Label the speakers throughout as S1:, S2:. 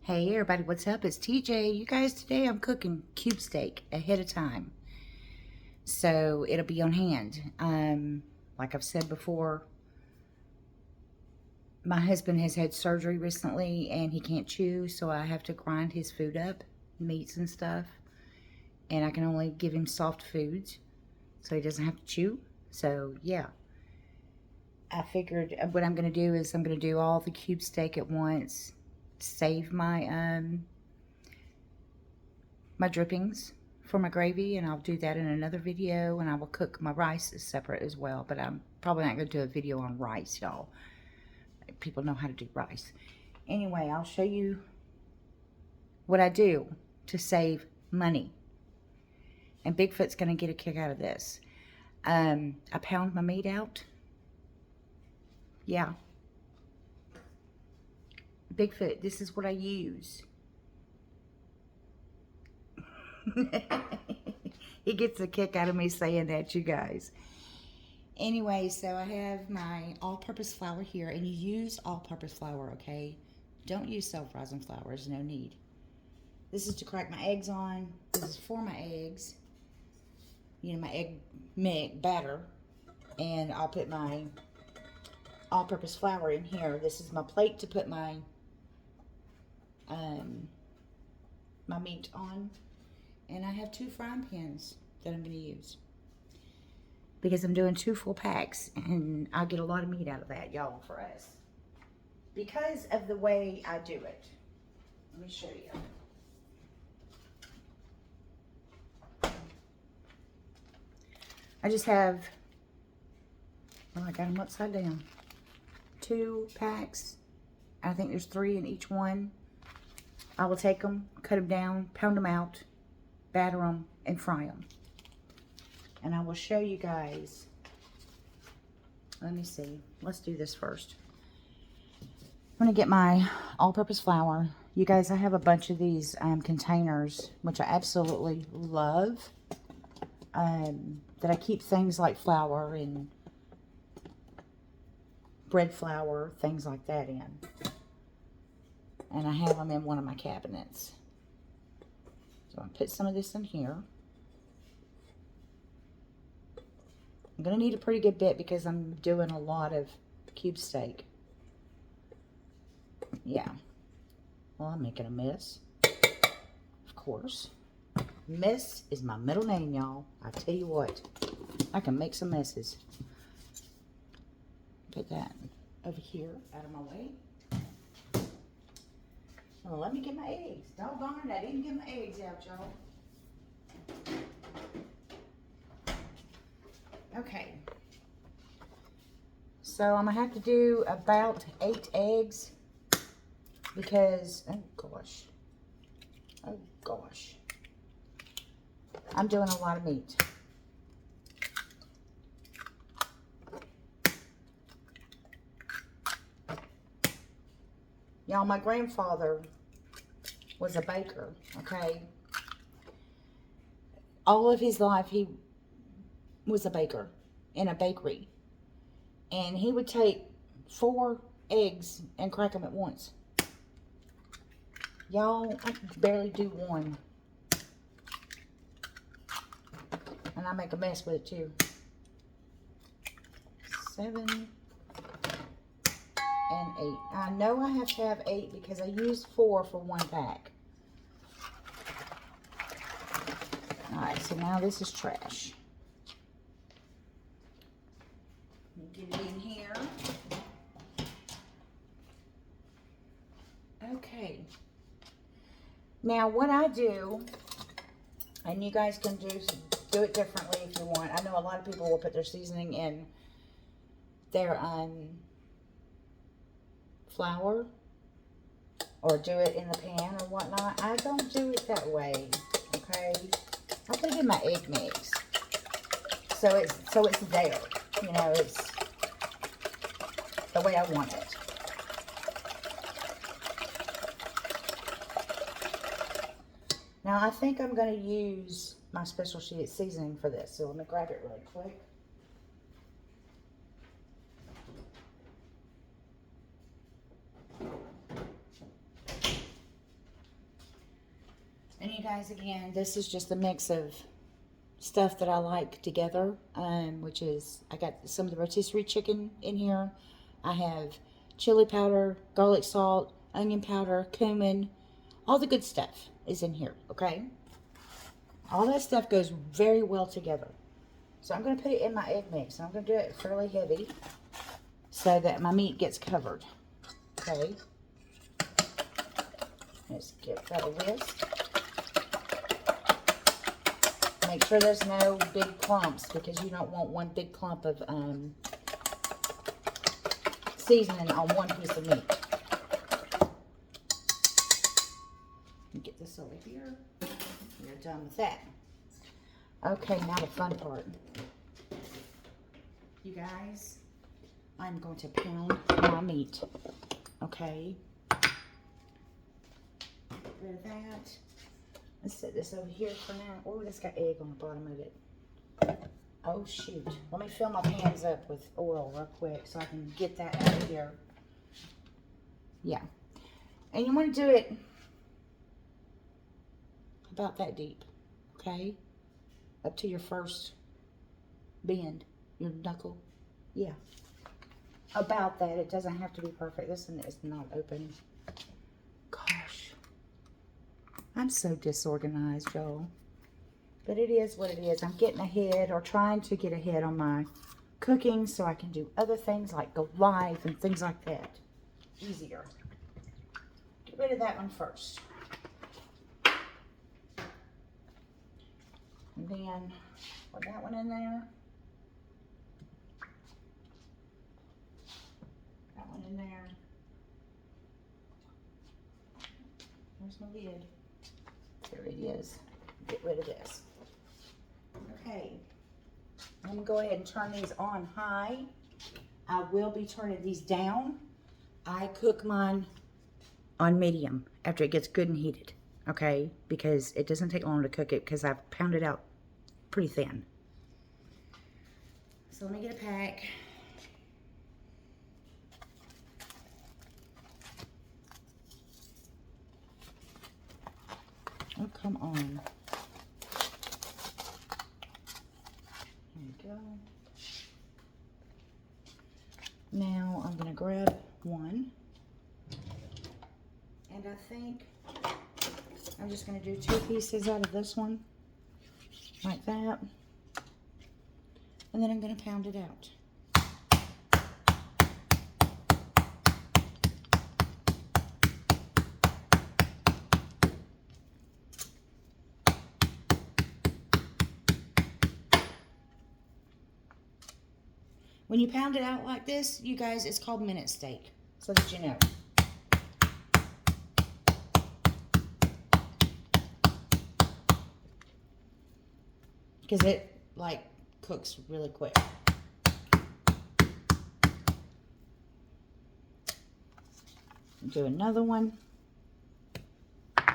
S1: Hey everybody, what's up? It's TJ. You guys, today I'm cooking cube steak ahead of time, so it'll be on hand. Like I've said before, my husband has had surgery recently and he can't chew, so I have to grind his food up, meats and stuff, and I can only give him soft foods so he doesn't have to chew. So yeah, I figured what I'm going to do is I'm going to do all the cube steak at once, save my drippings for my gravy, and I'll do that in another video, and I will cook my rice separate as well, but I'm probably not going to do a video on rice, y'all. People know how to do rice. Anyway, I'll show you what I do to save money, and Bigfoot's going to get a kick out of this. I pound my meat out. Yeah. Bigfoot, this is what I use. He gets a kick out of me saying that, you guys. Anyway, so I have my all-purpose flour here, and you use all-purpose flour, okay? Don't use self-rising flour. There's no need. This is to crack my eggs on. This is for my eggs. You know, my egg mix batter. And I'll put my all-purpose flour in here. This is my plate to put my my meat on. And I have 2 frying pans that I'm going to use, because I'm doing 2 full packs, and I'll get a lot of meat out of that, y'all, for us, because of the way I do it. Let me show you. I just have, oh, I got them upside down. 2 packs. I think there's 3 in each one. I will take them, cut them down, pound them out, batter them, and fry them. And I will show you guys. Let me see. Let's do this first. I'm going to get my all-purpose flour. You guys, I have a bunch of these containers, which I absolutely love, that I keep things like flour and bread flour, things like that in. And I have them in one of my cabinets. So I'm going to put some of this in here. I'm going to need a pretty good bit because I'm doing a lot of cube steak. Yeah. Well, I'm making a mess. Of course. Mess is my middle name, y'all. I tell you what. I can make some messes. Put that over here out of my way. Well, let me get my eggs. Doggone it, I didn't get my eggs out, y'all. Okay. So I'm going to have to do about 8 eggs because, oh gosh. Oh gosh. I'm doing a lot of meat. Y'all, my grandfather was a baker, okay? All of his life, he was a baker in a bakery. And he would take 4 eggs and crack them at once. Y'all, I can barely do 1. And I make a mess with it too. 7 and 8. I know I have to have 8 because I used 4 for 1 pack. Alright, so now this is trash. Get it in here. Okay. Now what I do, and you guys can do it differently if you want. I know a lot of people will put their seasoning in their flour, or do it in the pan or whatnot. I don't do it that way, okay? I put it in my egg mix, so it's there. You know, it's the way I want it. Now I think I'm going to use my special seasoning for this, so let me grab it really quick. And you guys, again, this is just a mix of stuff that I like together, which is, I got some of the rotisserie chicken in here. I have chili powder, garlic salt, onion powder, cumin, all the good stuff is in here, okay? All that stuff goes very well together. So I'm going to put it in my egg mix. I'm going to do it fairly heavy so that my meat gets covered, okay? Let's give that a whisk. Make sure there's no big clumps because you don't want one big clump of seasoning on one piece of meat. Get this over here. You're done with that. Okay, now the fun part. You guys, I'm going to pound my meat. Okay. Get rid of that. Let's set this over here for now. Oh, it's got egg on the bottom of it. Oh, shoot. Let me fill my pans up with oil real quick so I can get that out of here. Yeah. And you want to do it about that deep, okay? Up to your first bend, your knuckle. Yeah. About that. It doesn't have to be perfect. This one is not open. Gosh. I'm so disorganized, y'all. But it is what it is. I'm getting ahead or trying to get ahead on my cooking so I can do other things like go live and things like that. Easier. Get rid of that one first. And then put that one in there. That one in there. There's my lid. There it is. Get rid of this. Okay. I'm going to go ahead and turn these on high. I will be turning these down. I cook mine on medium after it gets good and heated. Okay? Because it doesn't take long to cook it because I've pounded out pretty thin. So let me get a pack. Oh, come on. There we go. Now I'm going to grab one. And I think I'm just going to do 2 pieces out of this one. Like that. And then I'm going to pound it out. When you pound it out like this, you guys, it's called minute steak, so that you know. Because it, like, cooks really quick. Do another one. I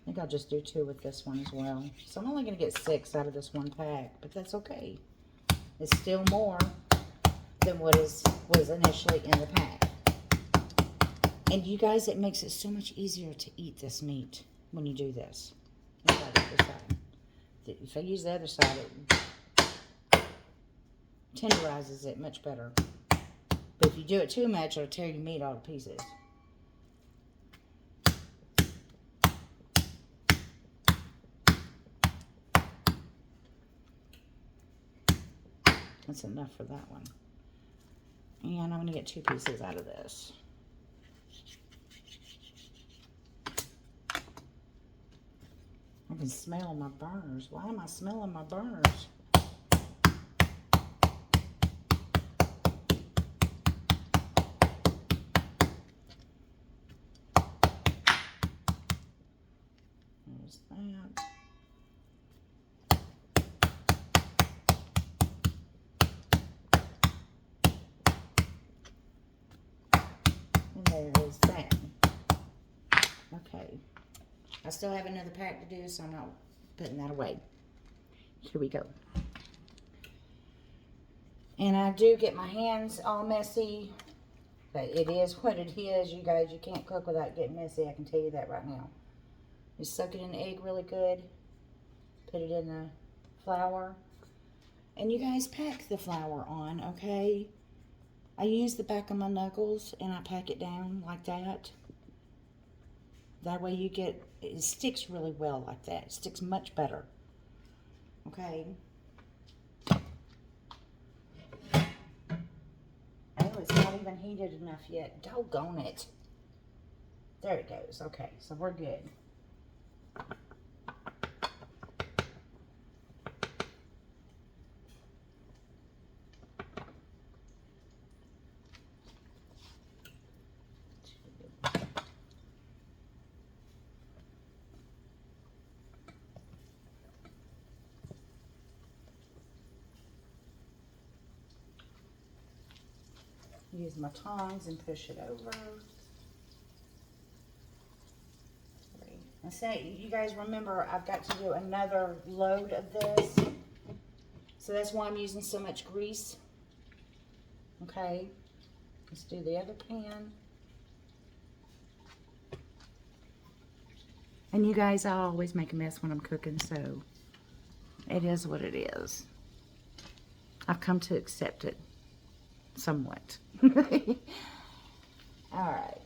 S1: think I'll just do 2 with this one as well. So I'm only going to get 6 out of this one pack, but that's okay. It's still more than what was initially in the pack. And you guys, it makes it so much easier to eat this meat when you do this. Let's try the other side. If I use the other side, it tenderizes it much better. But if you do it too much, it'll tear your meat all to pieces. That's enough for that one. And I'm going to get 2 pieces out of this. I can smell my burners. Why am I smelling my burners? There's that. There is that. Okay. I still have another pack to do, so I'm not putting that away. Here we go. And I do get my hands all messy But it is what it is, you guys. You can't cook without getting messy. I can tell you that right now. Just soak it in the egg really good. Put it in the flour. And you guys pack the flour on, okay? I use the back of my knuckles and I pack it down like that. That way you get, it sticks really well like that. It sticks much better. Okay. Oh, it's not even heated enough yet. Doggone it. There it goes. Okay, so we're good. Use my tongs and push it over. And say, you guys remember, I've got to do another load of this. So that's why I'm using so much grease. Okay. Let's do the other pan. And you guys, I always make a mess when I'm cooking, so it is what it is. I've come to accept it somewhat. Alright.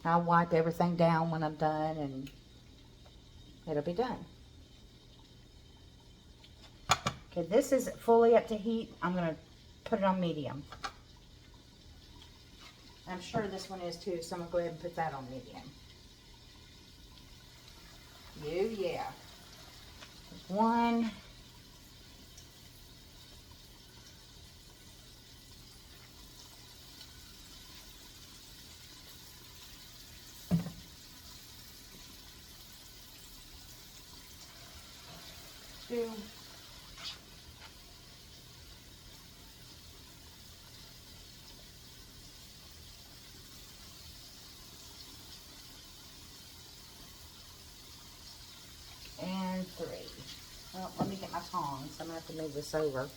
S1: I'll wipe everything down when I'm done and it'll be done. Okay, this is fully up to heat. I'm going to put it on medium. I'm sure this one is too, so I'm going to go ahead and put that on medium. Yeah. One. Two. And three. Well, let me get my tongs. I'm going to have to move this over.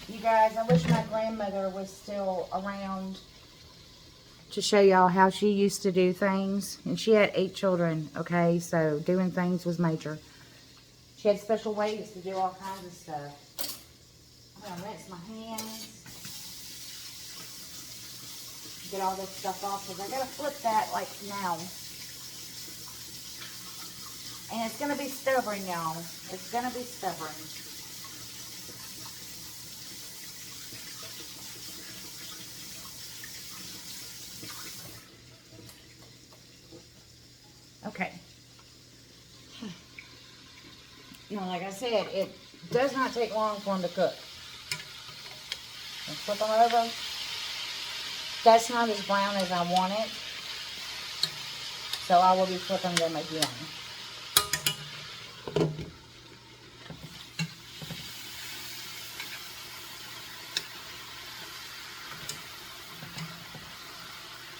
S1: You guys, I wish my grandmother was still around to show y'all how she used to do things. And she had 8 children, okay? So doing things was major. She had special ways to do all kinds of stuff. I'm going to rinse my hands. Get all this stuff off because I got to flip that like now. And it's going to be stubborn, y'all. It's going to be stubborn. Okay. You know, like I said, it does not take long for them to cook. And flip them over. That's not as brown as I want it. So I will be flipping them again.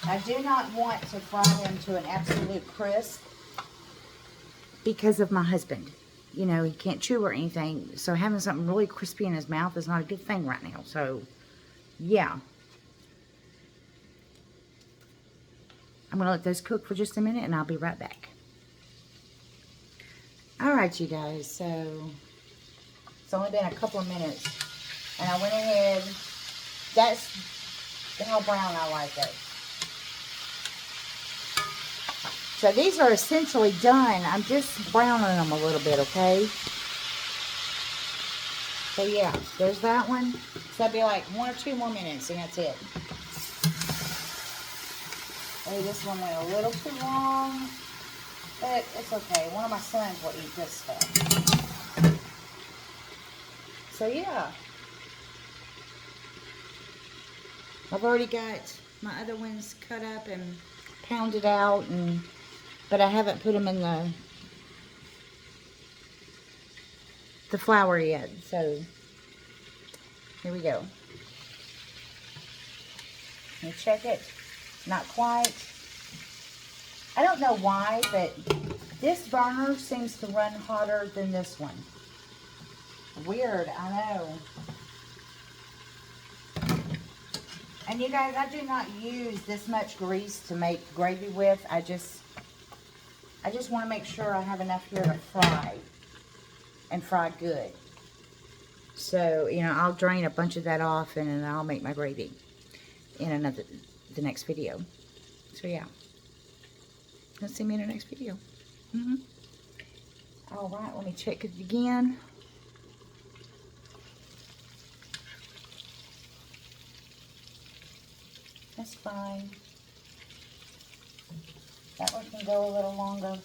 S1: I do not want to fry them to an absolute crisp because of my husband. You know, he can't chew or anything. So having something really crispy in his mouth is not a good thing right now. So, yeah. I'm going to let those cook for just a minute and I'll be right back. Alright, you guys. So, it's only been a couple of minutes. And I went ahead. That's how brown I like it. So these are essentially done. I'm just browning them a little bit, okay? So yeah, there's that one. So that'd be like 1 or 2 more minutes and that's it. Oh, this one went a little too long, but it's okay. One of my sons will eat this stuff. So yeah. I've already got my other ones cut up and pounded out, but I haven't put them in the flour yet. So here we go. Let me check it. Not quite. I don't know why, but This burner seems to run hotter than this one. Weird, I know. And you guys, I do not use this much grease to make gravy with. I just want to make sure I have enough here to fry and fry good. So, you know, I'll drain a bunch of that off and then I'll make my gravy in the next video. So yeah, let's see me in the next video. All right, let me check it again. That's fine. That one can go a little longer.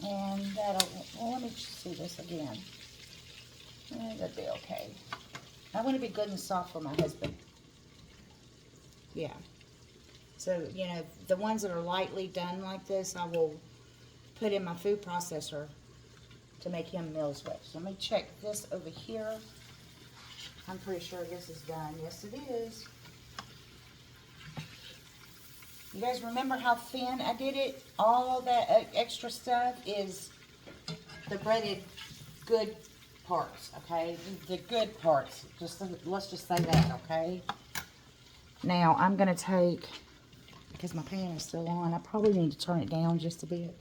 S1: And that'll, well, let me just see this again. That'd be okay. I want to be good and soft for my husband. Yeah. So, you know, the ones that are lightly done like this, I will put in my food processor to make him meals with. So let me check this over here. I'm pretty sure this is done. Yes, it is. You guys remember how thin I did it? All that extra stuff is the breaded good parts, okay? The good parts. Let's just say that, okay? Now, I'm going to take, because my pan is still on, I probably need to turn it down just a bit.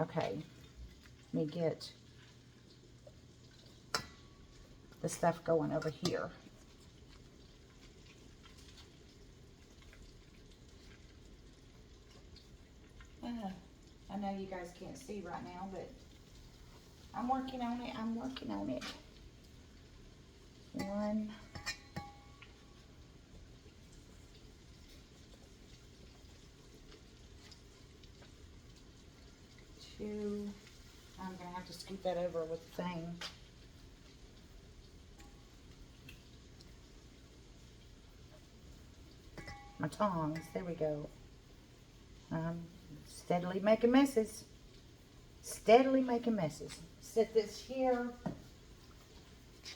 S1: Okay. Let me get the stuff going over here. I know you guys can't see right now, but I'm working on it. I'm working on it. 1, 2. I'm going to have to scoot that over with the thing. My tongs. There we go. Steadily making messes. Steadily making messes. Set this here.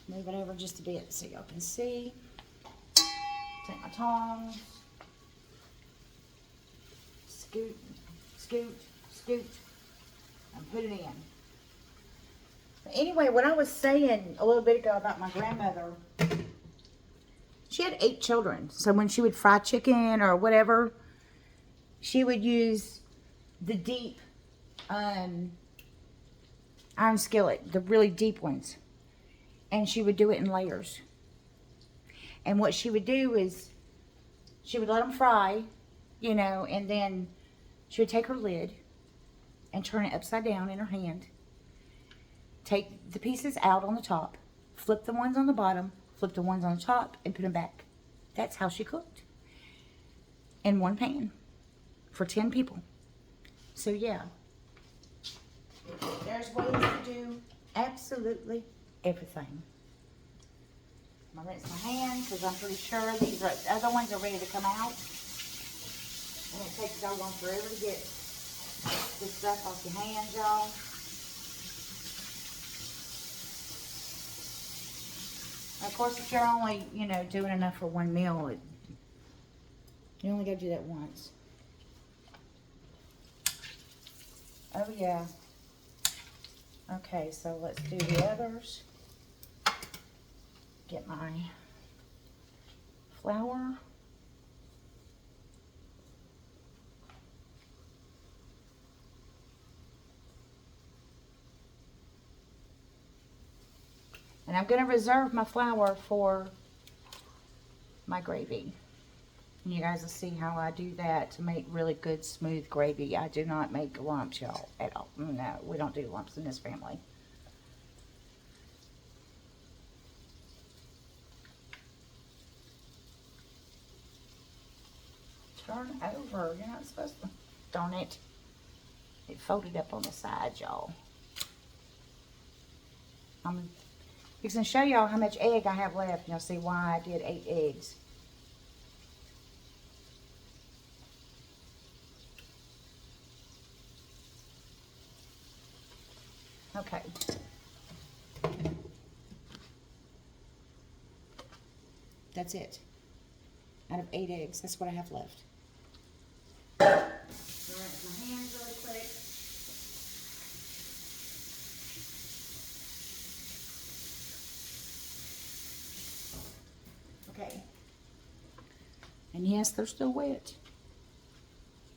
S1: Move it over just a bit so y'all can see. Take my tongs. Scoot, scoot, scoot. And put it in. But anyway, what I was saying a little bit ago about my grandmother, she had 8 children. So when she would fry chicken or whatever, she would use the deep iron skillet, the really deep ones. And she would do it in layers. And what she would do is she would let them fry, you know, and then she would take her lid and turn it upside down in her hand. Take the pieces out on the top, flip the ones on the bottom, flip the ones on the top, and put them back. That's how she cooked. In one pan. For 10 people. So yeah, there's ways to do absolutely everything. I'm gonna rinse my hands because I'm pretty sure these other ones are ready to come out. And it takes so long forever to get this stuff off your hands, y'all. Of course, if you're only, you know, doing enough for one meal, you only got to do that once. Oh, yeah. Okay, so let's do the others. Get my flour. And I'm going to reserve my flour for my gravy. And you guys will see how I do that to make really good, smooth gravy. I do not make lumps, y'all, at all. No, we don't do lumps in this family. Turn over. You're not supposed to. Darn it. It folded up on the side, y'all. I'm going to show y'all how much egg I have left. You'll see why I did 8 eggs. Okay. That's it. Out of 8 eggs, that's what I have left. wash my hands really quick. Okay. And yes, they're still wet.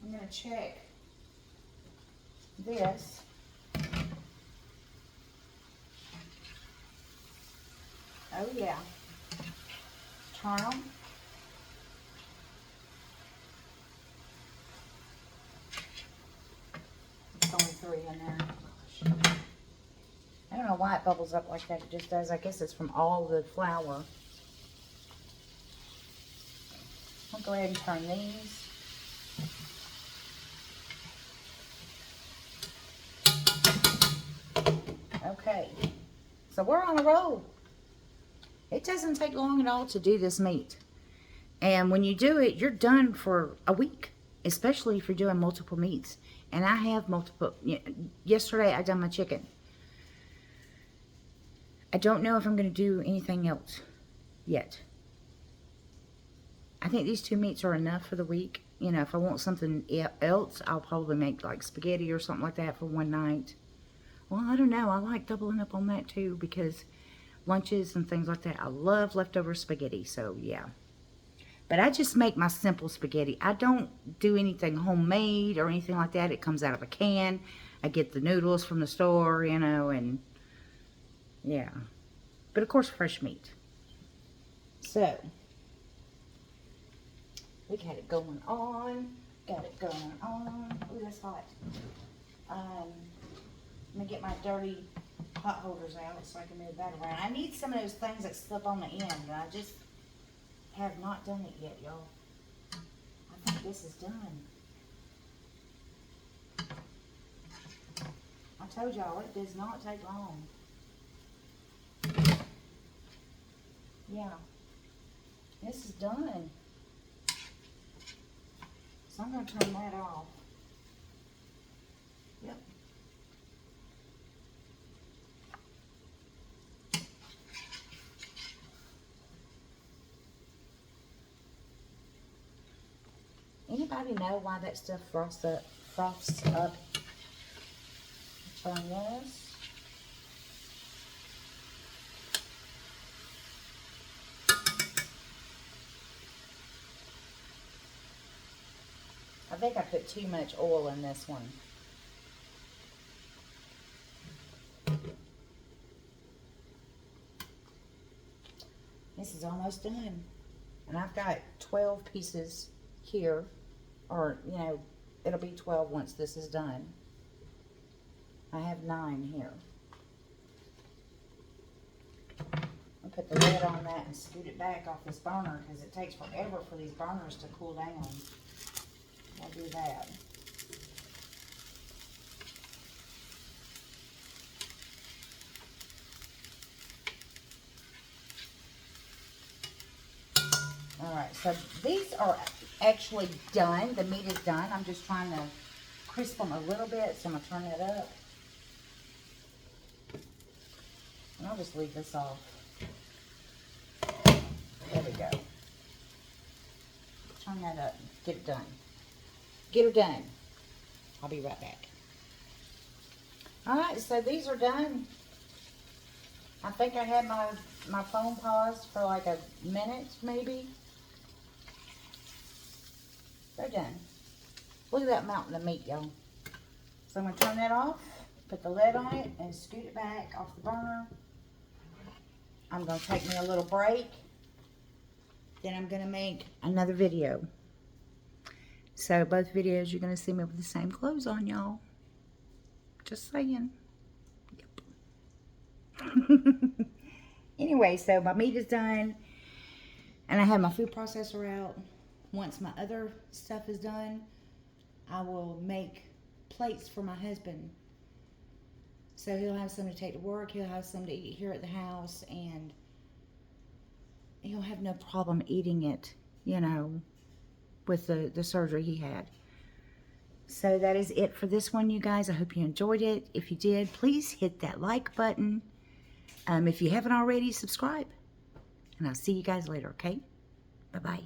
S1: I'm going to check this. Oh yeah. Turn them. It's only 3 in there. Gosh. I don't know why it bubbles up like that. It just does. I guess it's from all the flour. I'll go ahead and turn these. Okay. So we're on a roll. It doesn't take long at all to do this meat. And when you do it, you're done for a week. Especially if you're doing multiple meats. And I have multiple. Yesterday I done my chicken. I don't know if I'm going to do anything else yet. I think these 2 meats are enough for the week. You know, if I want something else, I'll probably make like spaghetti or something like that for one night. Well, I don't know. I like doubling up on that too because lunches and things like that. I love leftover spaghetti. So, yeah. But I just make my simple spaghetti. I don't do anything homemade or anything like that. It comes out of a can. I get the noodles from the store, you know, and yeah. But of course, fresh meat. So, we got it going on. Got it going on. Ooh, that's hot. I'm going to get my dirty pot holders out so I can move that around. I need some of those things that slip on the end. I just have not done it yet, y'all. I think this is done. I told y'all, it does not take long. Yeah. This is done. So I'm going to turn that off. Yep. Anybody know why that stuff froths up? Turn this. I think I put too much oil in this one. This is almost done. And I've got 12 pieces here. Or, you know, it'll be 12 once this is done. I have 9 here. I'll put the lid on that and scoot it back off this burner because it takes forever for these burners to cool down. I'll do that. Alright, so these are actually done. The meat is done. I'm just trying to crisp them a little bit, so I'm going to turn that up. And I'll just leave this off. There we go. Turn that up. Get it done. Get her done. I'll be right back. Alright, so these are done. I think I had my phone paused for like a minute, maybe. They're done. Look at that mountain of meat, y'all. So I'm going to turn that off, put the lid on it, and scoot it back off the burner. I'm going to take me a little break. Then I'm going to make another video. So both videos you're going to see me with the same clothes on, y'all. Just saying. Yep. Anyway, so my meat is done. And I have my food processor out. Once my other stuff is done, I will make plates for my husband. So he'll have some to take to work. He'll have some to eat here at the house. And he'll have no problem eating it, you know, with the surgery he had. So that is it for this one, you guys. I hope you enjoyed it. If you did, please hit that like button. If you haven't already, subscribe. And I'll see you guys later, okay? Bye-bye.